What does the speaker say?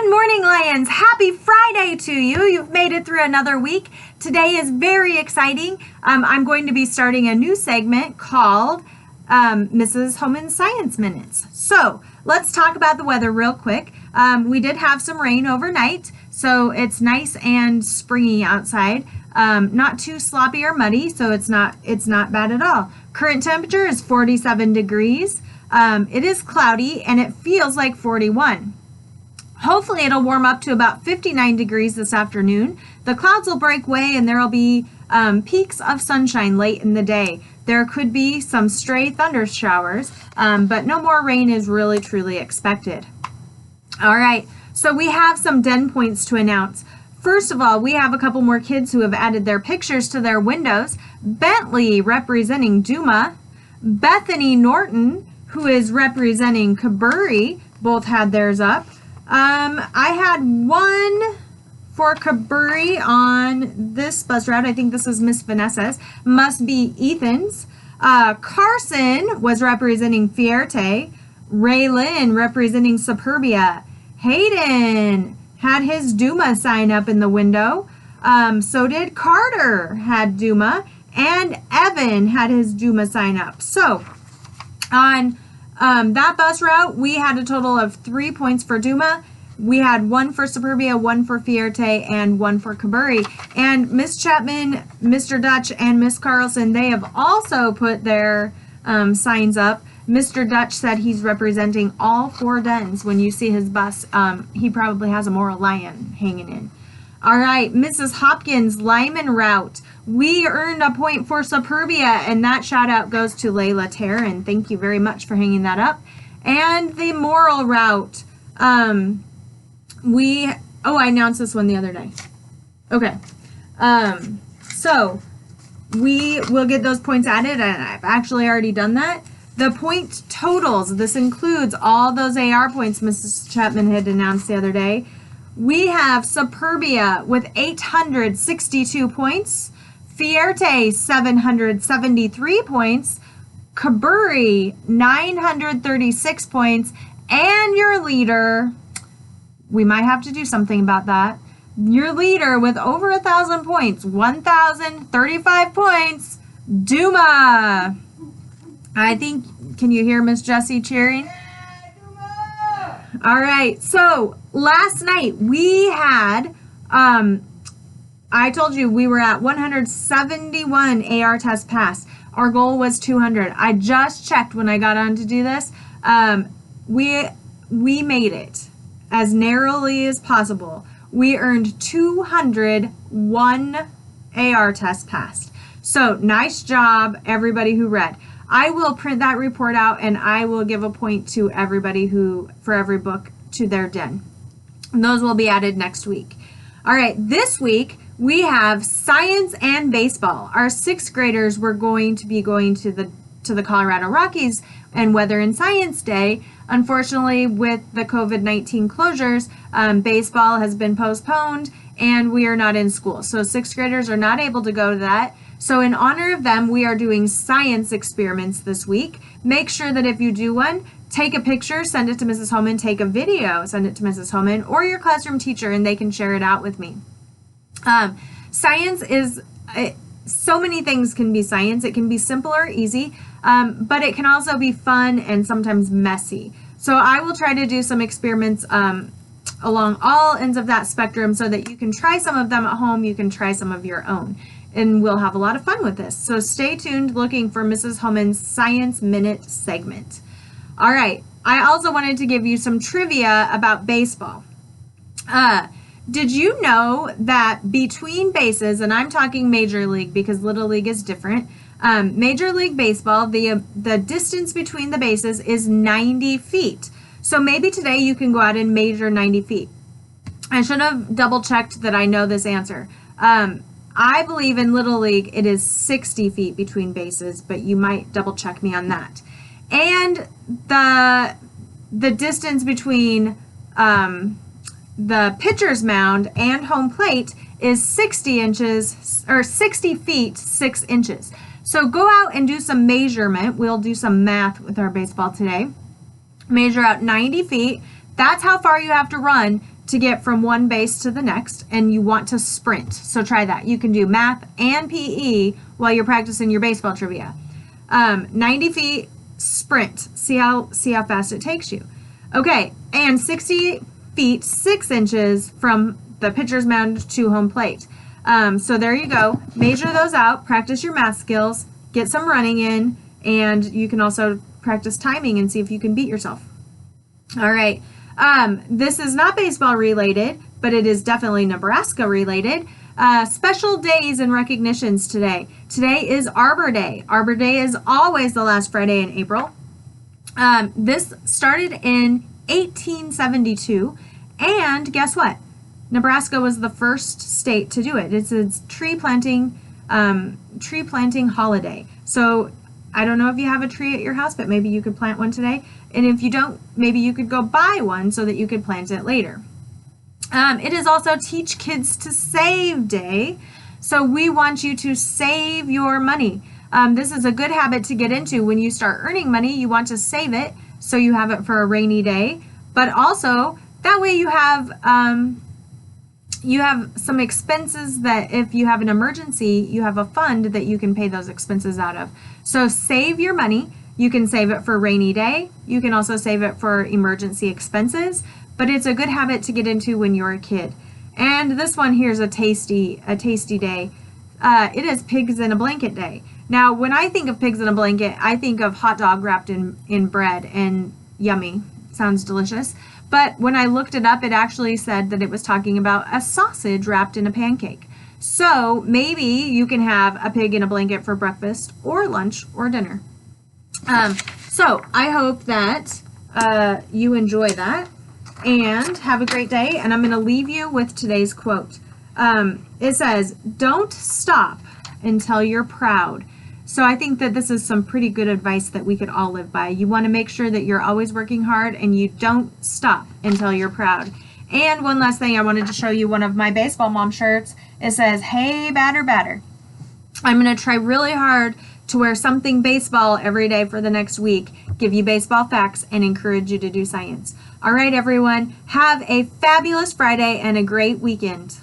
Good morning, Lions. Happy Friday to you. You've made it through another week. Today is very exciting. I'm going to be starting a new segment called Mrs. Homan's Science Minutes. So let's talk about the weather real quick. We did have some rain overnight, so it's nice and springy outside. Not too sloppy or muddy, so it's not bad at all. Current temperature is 47 degrees. It is cloudy and it feels like 41. Hopefully it'll warm up to about 59 degrees this afternoon. The clouds will break away and there will be peaks of sunshine late in the day. There could be some stray thunder showers, but no more rain is really truly expected. All right, so we have some den points to announce. First of all, we have a couple more kids who have added their pictures to their windows. Bentley representing Duma, Bethany Norton, who is representing Caburri, both had theirs up. I had one for Caburri on this bus route. I think this was Miss Vanessa's. Must be Ethan's. Carson was representing Fierte. Raylyn representing Superbia. Hayden had his Duma sign up in the window. So did Carter had Duma. And Evan had his Duma sign up. So on that bus route, we had a total of 3 points for Duma. We had one for Superbia, one for Fierte, and one for Caburri. And Miss Chapman, Mr. Dutch, and Miss Carlson, they have also put their signs up. Mr. Dutch said he's representing all 4 dens. When you see his bus, he probably has a Moral Lion hanging in. All right, Mrs. Hopkins, Lyman route. We earned a point for Superbia, and that shout out goes to Layla Taryn. Thank you very much for hanging that up. And the Moral route, I announced this one the other day. Okay, so we will get those points added, and I've actually already done that. The point totals, this includes all those AR points Mrs. Chapman had announced the other day. We have Superbia with 862 points, Fierte 773 points, Caburri 936 points, and your leader, we might have to do something about that, your leader with over 1,000 points, 1,035 points, Duma. I think, can you hear Miss Jessie cheering? All right, so last night we had, I told you we were at 171 AR tests passed. Our goal was 200. I just checked when I got on to do this. We made it as narrowly as possible. We earned 201 AR tests passed. So nice job, everybody who read. I will print that report out and I will give a point to everybody for every book to their den. And those will be added next week. All right, this week we have science and baseball. Our 6th graders were going to be going to the Colorado Rockies and Weather and Science Day. Unfortunately, with the COVID-19 closures, baseball has been postponed and we are not in school. So 6th graders are not able to go to that. So in honor of them, we are doing science experiments this week. Make sure that if you do one, take a picture, send it to Mrs. Homan, take a video, send it to Mrs. Homan or your classroom teacher, and they can share it out with me. Science is, so many things can be science. It can be simple or easy, but it can also be fun and sometimes messy. So I will try to do some experiments along all ends of that spectrum so that you can try some of them at home, you can try some of your own. And we'll have a lot of fun with this. So stay tuned looking for Mrs. Homan's Science Minute segment. All right, I also wanted to give you some trivia about baseball. Did you know that between bases, and I'm talking Major League because Little League is different, Major League Baseball, the distance between the bases is 90 feet. So maybe today you can go out and measure 90 feet. I should have double checked that I know this answer. I believe in Little League it is 60 feet between bases, but you might double check me on that. And the distance between the pitcher's mound and home plate is 60 feet 6 inches. So go out and do some measurement. We'll do some math with our baseball today. Measure out 90 feet. That's how far you have to run to get from one base to the next, and you want to sprint. So try that. You can do math and PE while you're practicing your baseball trivia. 90 feet sprint. See how fast it takes you. Okay, and 60 feet 6 inches from the pitcher's mound to home plate. So there you go. Measure those out. Practice your math skills. Get some running in, and you can also practice timing and see if you can beat yourself. All right. This is not baseball related, but it is definitely Nebraska related. Special days and recognitions today. Today is Arbor Day. Arbor Day is always the last Friday in April. This started in 1872, and guess what? Nebraska was the first state to do it. It's a tree planting holiday. So I don't know if you have a tree at your house, but maybe you could plant one today. And if you don't, maybe you could go buy one so that you could plant it later. It is also Teach Kids to Save Day. So we want you to save your money. This is a good habit to get into. When you start earning money, you want to save it so you have it for a rainy day. But also, that way you have some expenses that if you have an emergency, you have a fund that you can pay those expenses out of. So save your money. You can save it for a rainy day. You can also save it for emergency expenses, but it's a good habit to get into when you're a kid. And this one here is a tasty day. It is Pigs in a Blanket Day. Now, when I think of pigs in a blanket, I think of hot dog wrapped in bread, and yummy. Sounds delicious. But when I looked it up, it actually said that it was talking about a sausage wrapped in a pancake. So maybe you can have a pig in a blanket for breakfast or lunch or dinner. So I hope that you enjoy that and have a great day. And I'm going to leave you with today's quote. It says, "Don't stop until you're proud." So I think that this is some pretty good advice that we could all live by. You want to make sure that you're always working hard and you don't stop until you're proud. And one last thing, I wanted to show you one of my baseball mom shirts. It says, "Hey, batter, batter." I'm going to try really hard to wear something baseball every day for the next week, give you baseball facts, and encourage you to do science. All right, everyone, have a fabulous Friday and a great weekend.